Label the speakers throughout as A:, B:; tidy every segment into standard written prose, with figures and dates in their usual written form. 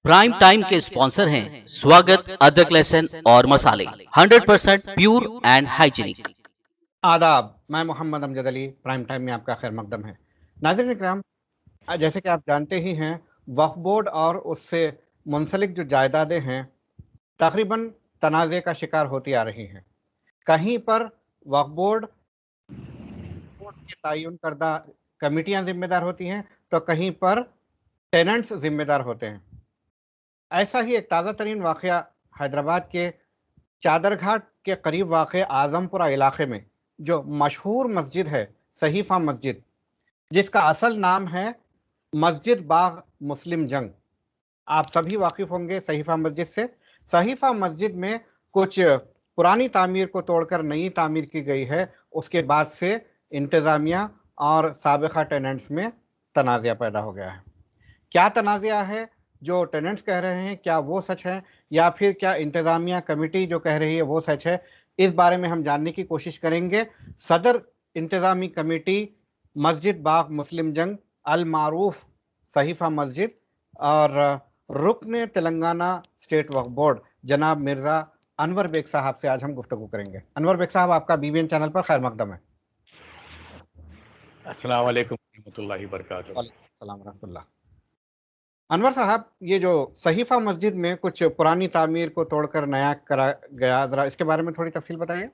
A: Prime time के sponsor हैं स्वागत, अदरक, लहसुन और मसाले, 100% प्योर एंड हाइजीनिक।
B: आदाब, मैं मोहम्मद अमजद अली, प्राइम टाइम में आपका खैर मकदम है। नाज़रीन इकराम, जैसे कि आप जानते ही हैं, वक्फ बोर्ड और उससे मुंसलिक जो जायदादें हैं तकरीबन तनाज़े का शिकार होती आ रही हैं। कहीं पर वक्फ बोर्ड के तयन करदा कमिटियां जिम्मेदार होती हैं, तो कहीं पर टेनेंट्स जिम्मेदार होते हैं। ऐसा ही एक ताज़ा तरीन वाक़या हैदराबाद के चादरघाट के करीब वाक़ आज़मपुरा इलाके में जो मशहूर मस्जिद है, सहीफ़ा मस्जिद, जिसका असल नाम है मस्जिद बाग मुस्लिम जंग। आप सभी वाकिफ़ होंगे सहीफ़ा मस्जिद से। सहीफ़ा मस्जिद में कुछ पुरानी तामीर को तोड़कर नई तामीर की गई है। उसके बाद से इंतज़ामिया और साबिक़ा टेनेंट्स में तनाज़ा पैदा हो गया है। क्या तनाज़ा है जो टेनेंट्स कह रहे हैं, क्या वो सच है या फिर क्या इंतज़ामिया कमेटी जो कह रही है वो सच है? इस बारे में हम जानने की कोशिश करेंगे। सदर इंतज़ामी कमेटी मस्जिद बाग मुस्लिम जंग अल मारूफ सहीफ़ा मस्जिद और रुकन तेलंगाना स्टेट वक्फ बोर्ड जनाब मिर्ज़ा अनवर बेग साहब से आज हम गुफ्तगू करेंगे। अनवर बेग साहब, आपका बीबीएन चैनल पर खैर मकदम है।
C: अस्सलाम वालेकुम रहमतुल्लाहि बरकातहू।
B: वालेकुम अस्सलाम रहमतुल्लाह। अनवर साहब, ये जो सहीफ़ा मस्जिद में कुछ पुरानी तामीर को तोड़कर नया करा गया, ज़रा इसके बारे में थोड़ी तफ़सील बताइए।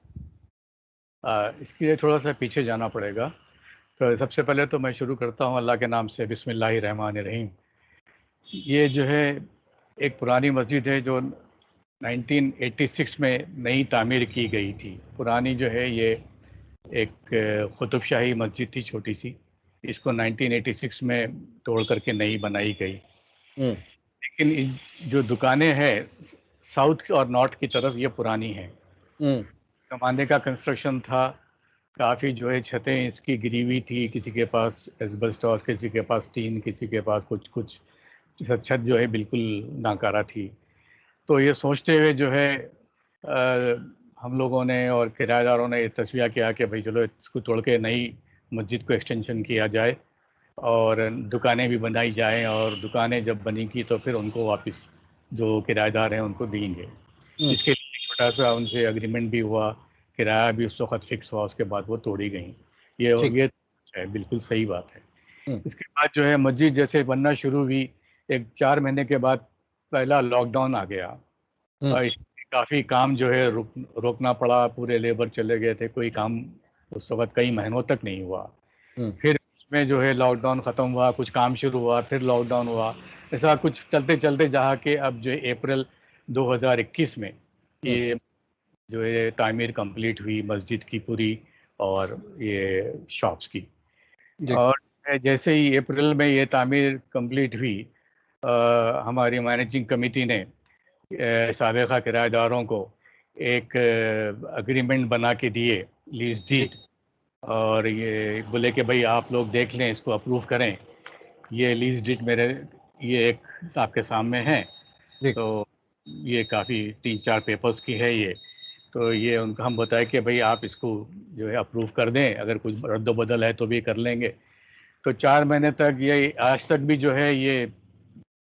C: इसके लिए थोड़ा सा पीछे जाना पड़ेगा। तो सबसे पहले तो मैं शुरू करता हूँ अल्लाह के नाम से, बिस्मिल्लाहिर्रहमानिर्रहीम। ये जो है एक पुरानी मस्जिद है जो 1986 में नई तामीर की गई थी। पुरानी जो है ये एक कुतुब शाही मस्जिद थी, छोटी सी। इसको 1986 में तोड़ करके नई बनाई गई। लेकिन जो दुकानें हैं साउथ और नॉर्थ की तरफ, ये पुरानी हैं। ज़माने का कंस्ट्रक्शन था। काफ़ी जो है छतें इसकी गिरी हुई थी, किसी के पास एस्बेस्टॉस, किसी के पास टीन, किसी के पास कुछ छत जो है बिल्कुल नाकारा थी। तो ये सोचते हुए जो है हम लोगों ने और किराएदारों ने ये तस्वीर किया कि भाई चलो इसको तोड़ के नई मस्जिद को एक्सटेंशन किया जाए और दुकानें भी बनाई जाएं, और दुकानें जब बनेंगी तो फिर उनको वापस जो किराएदार हैं उनको देंगे। इसके लिए छोटा सा उनसे एग्रीमेंट भी हुआ, किराया भी उस वक्त फिक्स हुआ, उसके बाद वो तोड़ी गई। ये है, बिल्कुल सही बात है। इसके बाद जो है मस्जिद जैसे बनना शुरू हुई, एक 4 महीने के बाद पहला लॉकडाउन आ गया और इसमें काफ़ी काम जो है रोकना पड़ा। पूरे लेबर चले गए थे, कोई काम उस वक्त कई महीनों तक नहीं हुआ। फिर उसमें जो है लॉकडाउन ख़त्म हुआ, कुछ काम शुरू हुआ, फिर लॉकडाउन हुआ। ऐसा कुछ चलते चलते जहाँ के अब जो अप्रैल 2021 में ये जो है तामीर कंप्लीट हुई मस्जिद की पूरी और ये शॉप्स की। और जैसे ही अप्रैल में ये तामीर कंप्लीट हुई, हमारी मैनेजिंग कमेटी ने साबिक़ा किराएदारों को एक एग्रीमेंट बना के दिए, लीज डीड, और ये बोले कि भाई आप लोग देख लें, इसको अप्रूव करें। ये लीज डीड मेरे ये एक आपके सामने है। तो ये काफ़ी 3-4 पेपर्स की है ये। तो ये उनको हम बताए कि भाई आप इसको जो है अप्रूव कर दें, अगर कुछ रद्द-बदल है तो भी कर लेंगे। तो 4 महीने तक, ये आज तक भी जो है, ये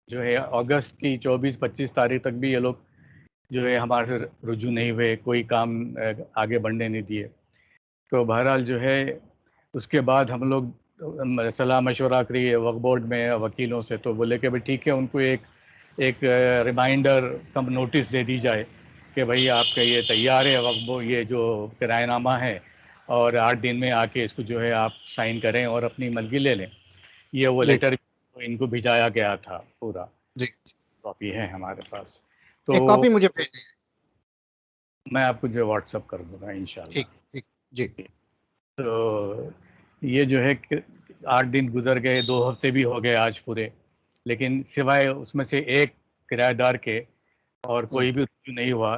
C: जो है अगस्त की 24-25 तारीख तक भी ये लोग जो है हमारे से रुजू नहीं हुए, कोई काम आगे बढ़ने नहीं दिए। तो बहरहाल जो है उसके बाद हम लोग सलाह मशवरा करिए वक्फ बोर्ड में वकीलों से, तो बोले कि भाई ठीक है, उनको एक रिमाइंडर कम नोटिस दे दी जाए कि भाई आपका ये तैयार है वक्फ बोर्ड, ये जो किराएनामा है, और 8 दिन में आके इसको जो है आप साइन करें और अपनी मर्जी ले लें। ये वो लेटर इनको भिजाया गया था पूरा। कॉपी है हमारे पास। तो
B: एक कॉपी मुझे भेज दीजिए।
C: मैं आपको जो व्हाट्सअप कर दूंगा इंशाल्लाह।
B: ठीक जी।
C: तो ये जो है 8 दिन गुजर गए, 2 हफ्ते भी हो गए आज पूरे, लेकिन सिवाय उसमें से एक किराएदार के और कोई भी रुजू नहीं हुआ।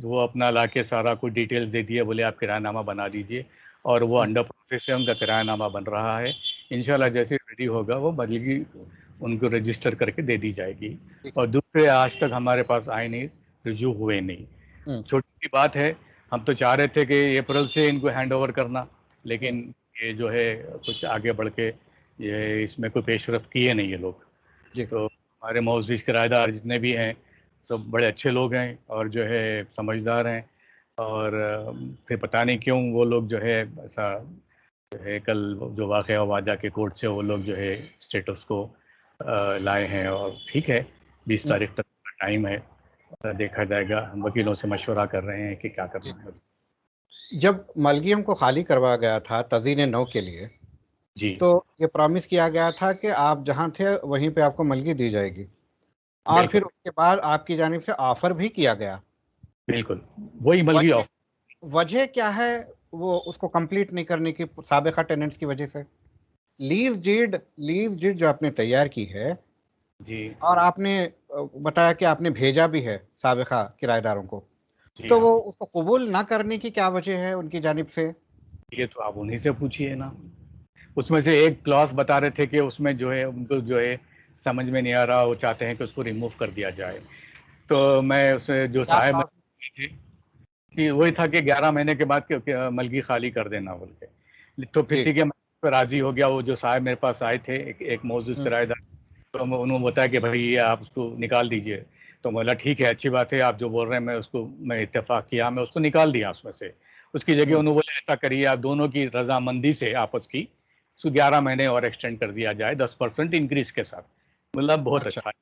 C: वो अपना लाके सारा कुछ डिटेल्स दे दिए, बोले आप किरायानामा बना दीजिए, और वो अंडर प्रोसेस है, उनका किरायानामा बन रहा है। इंशाल्लाह जैसे रेडी होगा वो बदली उनको रजिस्टर करके दे दी जाएगी। और दूसरे आज तक हमारे पास आए नहीं, रुजू हुए नहीं। छोटी सी बात है, हम तो चाह रहे थे कि अप्रैल से इनको हैंड ओवर करना, लेकिन ये जो है कुछ आगे बढ़ के ये इसमें कोई पेशरफ किए नहीं ये लोग। तो हमारे मोअज़्ज़िज़ किराएदार जितने भी हैं सब बड़े अच्छे लोग हैं और जो है समझदार हैं। और फिर पता नहीं क्यों वो लोग जो है ऐसा जो है कल जो वाक़या हुआ जाके कोर्ट से वो लोग जो है स्टेटस को लाए हैं। और ठीक है, 20
B: हम्म,
C: तारीख तक का टाइम है, देखा जाएगा। हम वकीलों से मशवरा कर रहे हैं कि क्या
B: जी।
C: करना है।
B: जब मलगियम को खाली करवाया गया था तज़ीन नौ के लिए,
C: जी,
B: तो ये प्रॉमिस किया गया था कि आप जहाँ थे वहीं पे आपको मलगी दी जाएगी, और फिर
C: बिल्कुल,
B: उसके बाद आपकी जानिब से ऑफर भी किया गया।
C: बिल्कुल, वही मलगी
B: वजह
C: ऑफ।
B: वजह क्या है वो उसको कंप्लीट नहीं करने की, साबिका टेनेंट्स की वजह से? लीज डीड जो आपने तैयार की है,
C: जी,
B: और आपने बताया कि आपने भेजा भी है साबिका किराएदारों को,
C: जी
B: तो
C: हाँ।
B: वो उसको कबूल ना करने की क्या वजह है उनकी जानिब से?
C: ये तो आप उन्हीं से पूछिए ना। उसमें से एक क्लॉज़ बता रहे थे कि उसमें जो है उनको जो है समझ में नहीं आ रहा, वो चाहते हैं कि उसको रिमूव कर दिया जाए। तो मैं उसमें जो
B: क्या
C: साहब
B: क्लॉज?
C: थे कि वही था कि 11 महीने के बाद मलगी खाली कर देना बोल के। तो फिर
B: जी।
C: ठीक है, मैं उस पर राज़ी हो गया। वो जो साहब मेरे पास आए थे, एक मोअज़्ज़िज़
B: हम्म,
C: किराएदार, तो उन्होंने बताया कि भाई ये आप उसको निकाल दीजिए। तो बोला ठीक है, अच्छी बात है, आप जो बोल रहे हैं मैं इत्तेफाक किया, मैं उसको निकाल दिया उसमें से। उसकी जगह
B: हम्म,
C: उन्होंने बोला ऐसा करिए, आप दोनों की रजामंदी से आपस की उसको 11 महीने और एक्सटेंड कर दिया जाए 10% इंक्रीज के साथ। मतलब बहुत
B: अच्छा।
C: अच्छा है।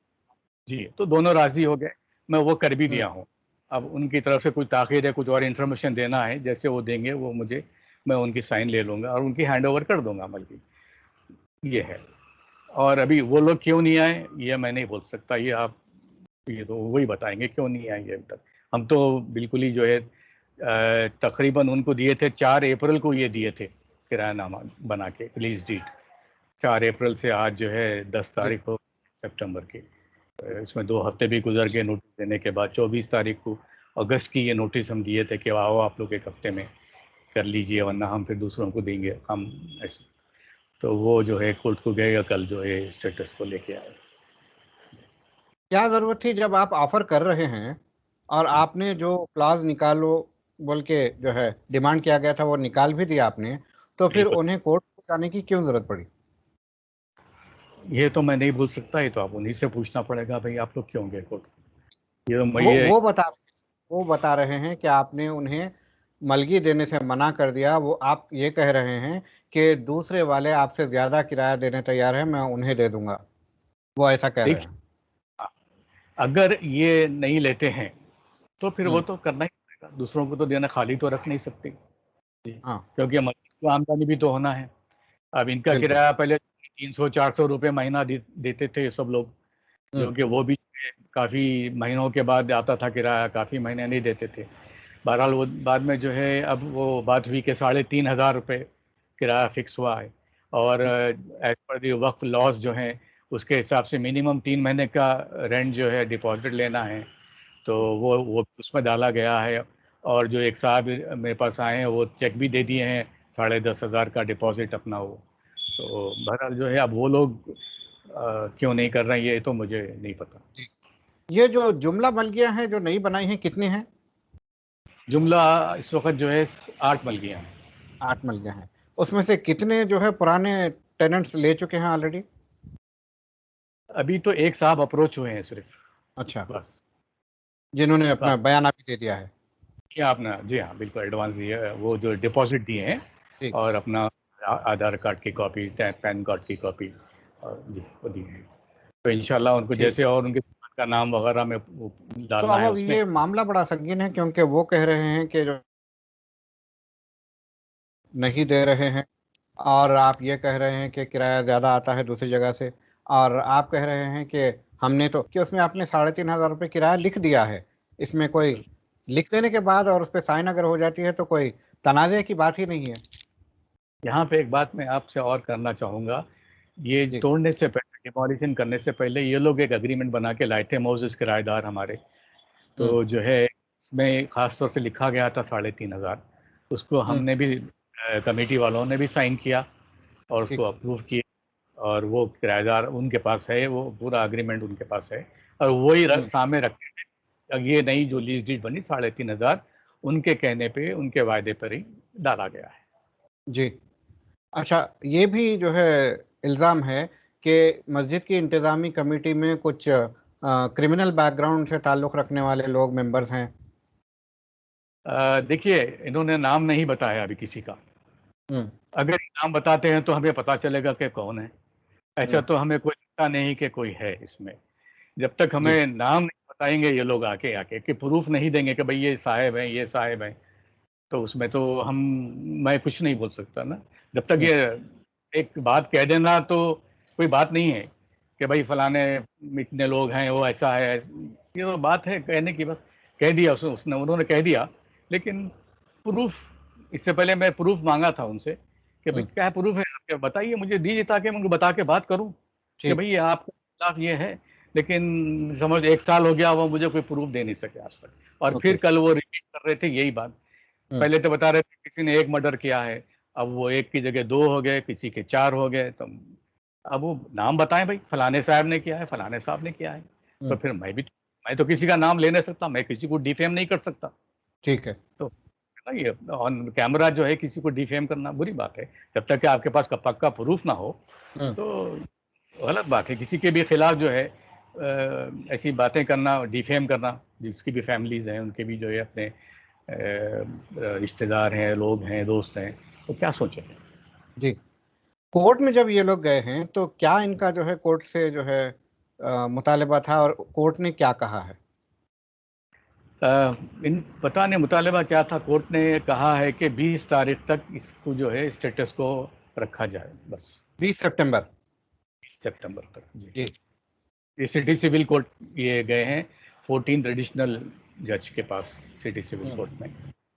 C: जी, तो दोनों राजी हो गए। मैं वो कर भी
B: हम्म,
C: दिया हूँ। अब उनकी तरफ से कुछ ताख़ीर है, कुछ और इन्फॉर्मेशन देना है, जैसे वो देंगे वो मुझे, मैं उनकी साइन ले लूँगा और उनकी हैंड ओवर कर दूंगा बल्कि। ये है। और अभी वो लोग क्यों नहीं आए ये मैं नहीं बोल सकता, ये तो वही बताएंगे क्यों नहीं आएंगे अभी तक। हम तो बिल्कुल ही जो है तकरीबन उनको दिए थे 4 अप्रैल को, ये दिए थे किरायानामा बना के रिलीज डीट। 4 अप्रैल से आज जो है 10
B: जी।
C: तारीख को सितंबर की। इसमें 2 हफ्ते भी गुजर गए नोटिस देने के बाद। 24 तारीख को अगस्त की ये नोटिस हम दिए थे कि आओ आप लोग 1 हफ्ते में कर लीजिए, वरना हम फिर दूसरों को देंगे हम ऐसे। तो वो जो है कोर्ट को गए, कल जो है स्टेटस को लेके आए।
B: क्या जरूरत थी जब आप ऑफर कर रहे हैं और आपने जो क्लॉज निकालो बोल के जो है डिमांड किया गया था वो निकाल भी दिया आपने, तो फिर
C: बिल्कुल,
B: उन्हें कोर्ट को जाने की क्यों जरूरत पड़ी?
C: ये तो मैं नहीं भूल सकता, ये तो आप उन्हीं से पूछना पड़ेगा भाई आप लोग क्यों गए कोर्ट। ये तो मैं
B: वो
C: ये
B: वो बता वो बता रहे हैं कि आपने उन्हें मलगी देने से मना कर दिया। वो आप ये कह रहे हैं कि दूसरे वाले आपसे ज्यादा किराया देने तैयार है, मैं उन्हें दे दूंगा, वो ऐसा कह रहे
C: देखिए,
B: हैं।
C: अगर ये नहीं लेते हैं तो फिर वो
B: हम्म।
C: तो करना ही पड़ेगा, दूसरों को तो देना, खाली तो रख नहीं सकते। जी,
B: हाँ।
C: क्योंकि मजदूर को आमदनी भी तो होना है। अब इनका
B: बिल्कुल।
C: किराया पहले 300-400 रुपये महीना देते थे सब लोग, जो
B: हम्म।
C: कि वो भी काफ़ी महीनों के बाद आता था किराया, काफ़ी महीने नहीं देते थे। बहरहाल वो बाद में जो है अब वो बात हुई कि 3,500 रुपये किराया फिक्स हुआ है। और एज पर दी वक्फ लॉस जो है उसके हिसाब से मिनिमम 3 महीने का रेंट जो है डिपॉजिट लेना है। तो वो उसमें डाला गया है। और जो एक साहब मेरे पास आए हैं वो चेक भी दे दिए हैं, 10,500 का डिपॉजिट अपना वो। तो बहरहाल जो है अब वो लोग क्यों नहीं कर रहे हैं ये तो मुझे नहीं पता।
B: जी। ये जो जुमला मलगियां हैं जो नई बनाई हैं कितने हैं?
C: जुमला इस वक्त जो है 8 मल गया है।
B: 8 मलगियां हैं। उसमें से कितने जो है पुराने टेनेंट्स ले चुके हैं ऑलरेडी?
C: अभी तो एक साहब अप्रोच हुए हैं सिर्फ,
B: अच्छा।
C: बस।
B: जिन्होंने अपना
C: बाकी
B: बयाना भी दे दिया है।
C: क्या आपने, जी हाँ बिल्कुल, एडवांस दिए है, वो जो डिपॉजिट दिए हैं
B: ठीक।
C: और अपना आधार कार्ड की कॉपी, पैन कार्ड की कॉपी, और जी वो दिए हैं। तो इंशाल्लाह उनको
B: ठीक।
C: जैसे और उनके दुकान का नाम वगैरह में वो
B: तो
C: डालना है
B: अब
C: उसमें।
B: ये मामला बड़ा संगीन है, क्योंकि वो कह रहे हैं कि जो नहीं दे रहे हैं, और आप ये कह रहे हैं कि किराया ज़्यादा आता है दूसरी जगह से, और आप कह रहे हैं कि हमने तो कि उसमें आपने 3,500 रुपये किराया लिख दिया है। इसमें कोई लिख देने के बाद और उस पर साइन अगर हो जाती है तो कोई तनाज़े की बात ही नहीं है।
C: यहाँ पे एक बात मैं आपसे और करना चाहूँगा। ये
B: जी।
C: तोड़ने से पहले, डिमोलिशन करने से पहले ये लोग एक एग्रीमेंट बना के लाए थे, मोजिस किराएदार हमारे।
B: हम्म।
C: तो जो है इसमें ख़ास तौर से लिखा गया था 3,500, उसको
B: हम्म।
C: हमने भी कमेटी वालों ने भी साइन किया और उसको
B: ठीक।
C: अप्रूव किए। और वो किराएदार उनके पास है, वो पूरा एग्रीमेंट उनके पास है। और वही
B: हम्म।
C: सामने रखते हैं। अब ये नई जो लीज डीड बनी 3,500, उनके कहने पे, उनके वायदे पर ही डाला गया है।
B: जी। अच्छा, ये भी जो है इल्ज़ाम है कि मस्जिद की इंतज़ामी कमेटी में कुछ क्रिमिनल बैकग्राउंड से ताल्लुक़ रखने वाले लोग मेंबर्स हैं?
C: देखिए, इन्होंने नाम नहीं बताया अभी किसी का।
B: हुँ,
C: अगर ये नाम बताते हैं तो हमें पता चलेगा कि कौन है। ऐसा
B: हुँ,
C: तो हमें कोई लगता नहीं कि कोई है इसमें। जब तक
B: जी,
C: हमें नाम नहीं बताएँगे ये लोग आके आके कि प्रूफ़ नहीं देंगे कि भई ये साहब हैं, ये साहब हैं, तो उसमें तो मैं कुछ नहीं बोल सकता ना। जब तक
B: हुँ,
C: ये एक बात कह देना तो कोई बात नहीं है कि भई फलाने इतने लोग हैं, वो ऐसा है। ये तो बात है कहने की बस। कह दिया उसने उन्होंने कह दिया, लेकिन प्रूफ़ इससे पहले मैं प्रूफ़ माँगा था उनसे कि भई
B: हुँ,
C: क्या प्रूफ़ है आपके बताइए मुझे दीजिए ताकि मैं उनको बता के बात करूँ कि
B: ठीक,
C: भई आपके खिलाफ ये है। लेकिन समझ 1 साल हो गया वो मुझे कोई प्रूफ़ दे नहीं सके आज तक। और फिर
B: ओके,
C: कल वो रिपीट कर रहे थे यही बात।
B: हुँ,
C: पहले तो बता रहे थे किसी ने 1 मर्डर किया है, अब वो 1 की जगह 2 हो गए, किसी के 4 हो गए, तो अब वो नाम बताएँ भई, फलाने साहब ने किया है, फलाने साहब ने किया है। तो
B: हुँ,
C: फिर मैं तो किसी का नाम ले नहीं सकता, मैं किसी को डिफेम नहीं कर सकता।
B: ठीक है,
C: तो है ना ये ऑन कैमरा जो है किसी को डिफेम करना बुरी बात है। जब तक कि आपके पास का पक्का प्रूफ ना हो,
B: हुँ,
C: तो गलत बात है। किसी के भी खिलाफ जो है ऐसी बातें करना, डिफेम करना, जिसकी भी फैमिलीज़ हैं, उनके भी जो है अपने रिश्तेदार हैं, लोग हैं, दोस्त हैं, तो क्या सोचेंगे?
B: जी। कोर्ट में जब ये लोग गए हैं, तो क्या इनका जो है कोर्ट से जो है मुतालबा था और कोर्ट ने क्या कहा है?
C: इन पता नहीं मुतालबा क्या था, कोर्ट ने कहा है कि 20 तारीख तक इसको जो है स्टेटस को रखा जाए, बस
B: 20 सितंबर,
C: 20 सितंबर तक। जी।
B: जी,
C: ये सिटी सिविल कोर्ट ये गए हैं, 14 एडिशनल जज के पास सिटी सिविल
B: हुँ,
C: कोर्ट में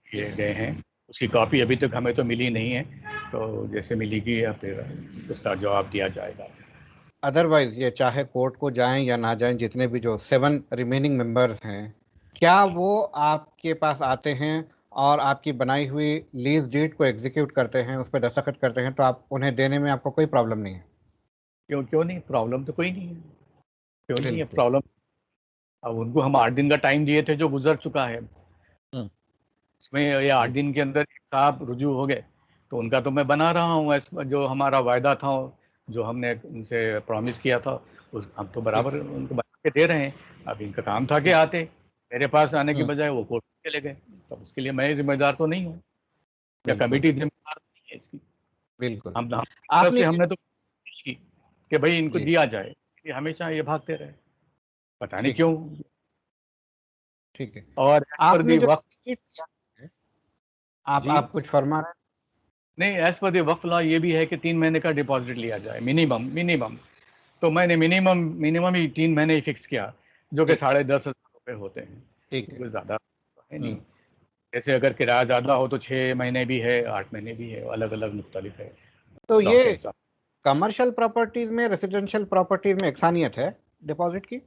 C: ये
B: ठीक है।
C: गए हैं। उसकी कॉपी अभी तक हमें तो मिली नहीं है, तो जैसे मिलेगी या फिर उसका जवाब दिया जाएगा।
B: अदरवाइज़ ये चाहे कोर्ट को जाएँ या ना जाएँ, जितने भी जो 7 रिमेनिंग मेंबर्स हैं, क्या वो आपके पास आते हैं और आपकी बनाई हुई लीज़ डीड को एग्ज़ीक्यूट करते हैं, उस पे दस्तखत करते हैं, तो आप उन्हें देने में आपको कोई प्रॉब्लम नहीं है?
C: क्यों क्यों नहीं? प्रॉब्लम तो कोई नहीं है। क्यों नहीं है
B: बिल्कुल।
C: प्रॉब्लम? अब उनको हम 8 दिन का टाइम दिए थे जो गुज़र चुका है।
B: हुँ,
C: इसमें ये 8
B: जी,
C: दिन के अंदर साहब रुजू हो गए, तो उनका तो मैं बना रहा हूँ जो हमारा वायदा था, जो हमने उनसे प्रॉमिस किया था, उस हम तो
B: ठीक,
C: बराबर उनको बना के दे रहे हैं। अब इनका काम था कि
B: ठीक।
C: आते, मेरे पास आने के
B: हुँ,
C: बजाय वो कोर्ट में चले गए। तो उसके लिए मैं ज़िम्मेदार तो नहीं हूँ, या
B: बिल्कुल,
C: कमिटी ज़िम्मेदार नहीं है इसकी।
B: बिल्कुल।
C: हम तरफ
B: आपने
C: से
B: ये
C: हमने तो कोशिश की कि भई इनको
B: जी,
C: दिया जाए, ये हमेशा ये भागते रहे, पता नहीं
B: ठीक है,
C: क्यों?
B: ठीक है।
C: और एज़ पर
B: आपने
C: दी
B: जो
C: वक़्फ।
B: लिया है,
C: जी?
B: आप कुछ फरमा रहे थे?
C: नहीं, as per the Waqf law ये भी है कि 3 महीने का डिपॉज़िट लिया जाए मिनिमम मिनिमम। तो मैंने मिनिमम मिनिमम ही 3 महीने ही फ़िक्स किया, जो कि
B: ठीक,
C: साढ़े 10,000 रुपए होते हैं।
B: ठीक है।
C: कोई ज़्यादा है
B: हुँ,
C: नहीं। जैसे अगर किराया ज़्यादा हो तो 6 महीने भी है, 8 महीने भी है, अलग-अलग मुख्तलिफ़ है
B: तो
C: लॉ के
B: ये
C: हिसाब।
B: कमर्शियल प्रॉपर्टीज़ में, रेज़िडेंशियल प्रॉपर्टीज़ में यकसानियत है डिपॉज़िट की?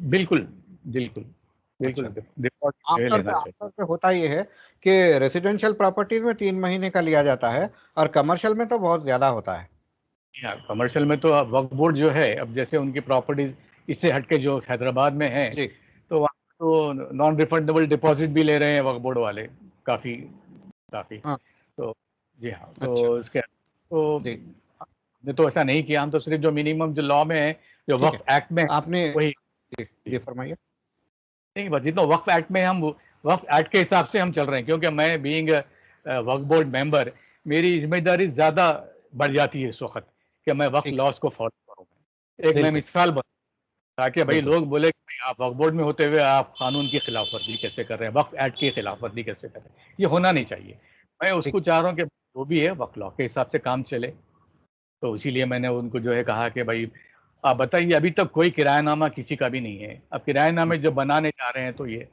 C: बिल्कुल, बिल्कुल, बिल्कुल
B: अच्छा।
C: डिपॉज़िट जो है लेना चाहिए।
B: आमतौर पे होता ये है कि रेज़िडेंशियल प्रॉपर्टीज़ में 3 महीने का लिया जाता है और कमर्शियल में तो बहुत ज़्यादा होता है।
C: हाँ, कमर्शियल में तो अब वक्फ बोर्ड जो है, अब जैसे उनकी प्रॉपर्टीज़ इससे हट के जो हैदराबाद में है,
B: जी,
C: तो वहाँ तो नॉन रिफंडेबल डिपॉज़िट भी ले रहे हैं वक्फ बोर्ड वाले, काफ़ी काफ़ी।
B: हाँ,
C: तो जी हाँ,
B: अच्छा,
C: तो इसके तो
B: जी,
C: हमने तो ऐसा नहीं किया, हम तो सिर्फ़ जो मिनिमम जो लॉ में है, जो
B: ठीक है।
C: वक्फ एक्ट में है,
B: आपने
C: वही।
B: जी, जी फरमाइए।
C: नहीं, बस जितना वक्फ एक्ट में हम वक्फ एक्ट के हिसाब से हम चल रहे हैं, क्योंकि मैं बीइंग वक्फ बोर्ड मेंबर, मेरी ज़िम्मेदारी ज़्यादा बढ़ जाती है इस वक़्त कि मैं वक्फ
B: ठीक है,
C: लॉज़ को फ़ॉलो करूँ। एक मैं
B: बिल्कुल,
C: मिसाल बनूँ, ताकि भई
B: बिल्कुल,
C: लोग बोले कि भाई आप वक्फ बोर्ड में होते हुए आप कानून की खिलाफ वर्जी कैसे कर रहे हैं, वक्फ एक्ट की खिलाफ वर्जी कैसे कर रहे हैं? ये होना नहीं
B: ठीक,
C: चाहिए। मैं
B: ठीक,
C: उसको चाह रहा हूँ कि जो भी है वक्फ लॉ के हिसाब से काम चले। तो इसीलिए मैंने उनको जो है कहा कि भाई आप बताइए, अभी तक कोई किरायानामा किसी का भी नहीं है। अब
B: हुँ,
C: किरायानामे जब बनाने जा रहे हैं तो ये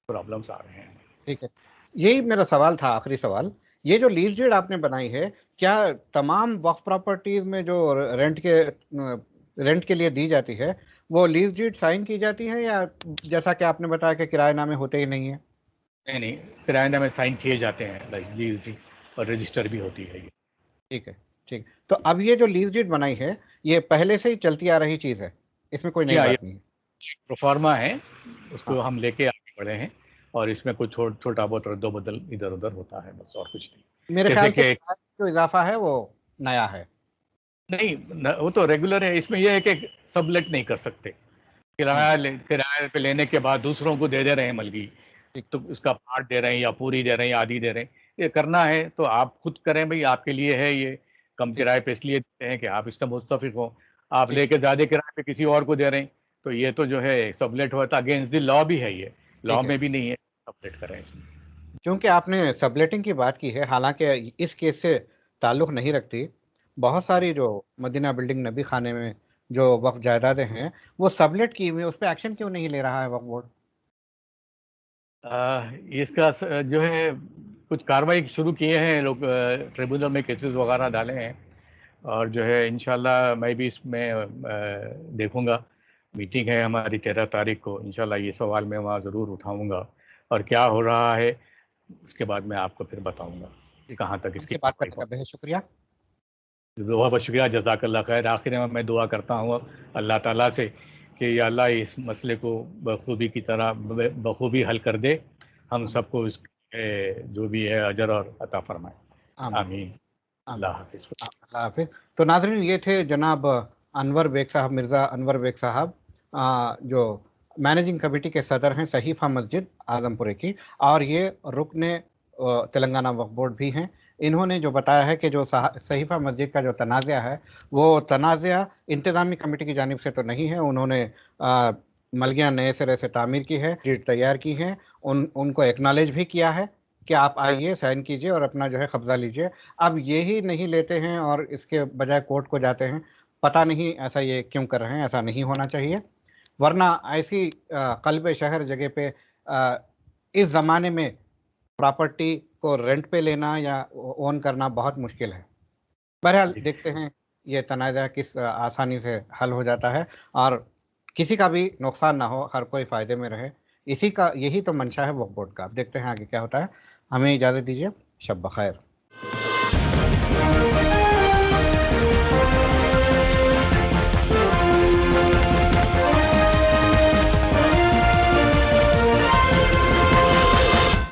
C: प्रॉब्लम्स आ रहे हैं।
B: ठीक है। यही मेरा सवाल था, आखिरी सवाल। ये जो लीज़ डीड आपने बनाई है, क्या तमाम वक़्फ़ प्रॉपर्टीज़ में जो रेंट के लिए दी जाती है, वो लीज़ डीड साइन की जाती है या जैसा कि आपने बताया कि किराएनामे होते ही नहीं हैं?
C: नहीं, नहीं, किरायानामे साइन किए जाते हैं, लाइक लीज़ और रजिस्टर भी होती है ये।
B: ठीक है, ठीक। तो अब ये जो लीज़ डीड बनाई है, ये पहले से ही चलती आ रही चीज़ है, इसमें कोई
C: जी
B: नई
C: हाँ, ये
B: बात नहीं है।
C: प्रोफ़ार्मा है,
B: हाँ,
C: उसको हम लेके आगे बढ़े हैं, और इसमें कुछ छोटा बहुत रद्दो-बदल इधर-उधर होता है, बस और कुछ नहीं।
B: मेरे
C: जैसे
B: ख़्याल से
C: कि
B: किराए में जो इज़ाफ़ा है वो नया है।
C: नहीं वो तो रेगुलर है, इसमें यह है कि सबलेट नहीं कर सकते। किराए पे लेने के बाद दूसरों को दे रहे हैं मलगी, तो उसका पार्ट दे रहे हैं या पूरी दे रहे हैं या आधी दे रहे हैं। ये करना है तो आप खुद करें भाई, आपके लिए है ये। कम किराए पे इसलिए देते हैं कि आप इससे मुस्तफिक हो। आप लेके ज्यादा किराए पे किसी और को दे रहे हैं, तो ये तो जो है सबलेट होता है, अगेंस्ट द लॉ भी है, ये लॉ में भी नहीं है सबलेट करें इसमें।
B: क्योंकि आपने सबलेटिंग की बात की है, हालांकि इस केस से ताल्लुक नहीं रखती। बहुत सारी जो मदीना बिल्डिंग नबी खाने में जो वक्फ जायदादें हैं वो सबलेट की हुई, उस पर एक्शन क्यों नहीं ले रहा है वक्फ बोर्ड?
C: इसका जो है कुछ कार्रवाई शुरू किए हैं लोग, ट्रिब्यूनल में केसेस वगैरह डाले हैं, और जो है इंशाल्लाह मैं भी इसमें देखूंगा। मीटिंग है हमारी 13 तारीख को, इंशाल्लाह ये सवाल मैं वहाँ ज़रूर उठाऊंगा, और क्या हो रहा है उसके बाद मैं आपको फिर बताऊंगा कहाँ तक इसकी
B: हमसे बात
C: कार्रवाई
B: करने का बेहद शुक्रिया।
C: बहुत बहुत शुक्रिया, जज़ाकल्लाह खैर। आखिर में मैं दुआ करता हूँ अल्लाह ताला से कि या अल्लाह इस मसले को बखूबी की तरह बखूबी हल कर दे, हम सबको इस जो भी है अजर और अता फरमाए। आमीन। अल्लाह हाफिज़।
B: अल्लाह हाफिज़। तो नाज़रीन, ये थे जनाब अनवर बेग साहब, मिर्ज़ा अनवर बेग साहब, जो मैनेजिंग कमेटी के सदर हैं सहीफ़ा मस्जिद आज़मपुरे की, और ये रुकने तेलंगाना वक्फ बोर्ड भी हैं। इन्होंने जो बताया है कि जो सहीफ़ा मस्जिद का जो तनाज़ा है वो तनाज़ा इंतज़ामी कमेटी की जानिब से तो नहीं है। उन्होंने मलगियाँ नए सिरे से तामीर की है, शीट तैयार की है, उनको एक्नॉलेज भी किया है कि आप आइए, साइन कीजिए और अपना जो है कब्ज़ा लीजिए। अब यही नहीं लेते हैं और इसके बजाय कोर्ट को जाते हैं। पता नहीं ऐसा ये क्यों कर रहे हैं, ऐसा नहीं होना चाहिए। वरना ऐसी क़ल्ब शहर जगह पे इस ज़माने में प्रॉपर्टी को रेंट पे लेना या ओन करना बहुत मुश्किल है। बहरहाल देखते हैं ये तनाज़ा किस आसानी से हल हो जाता है और किसी का भी नुकसान ना हो, हर कोई फ़ायदे में रहे। इसी का यही तो मंशा है वक्फ बोर्ड का। अब देखते हैं आगे क्या होता है। हमें इजाज़त दीजिए। शब बख़ैर।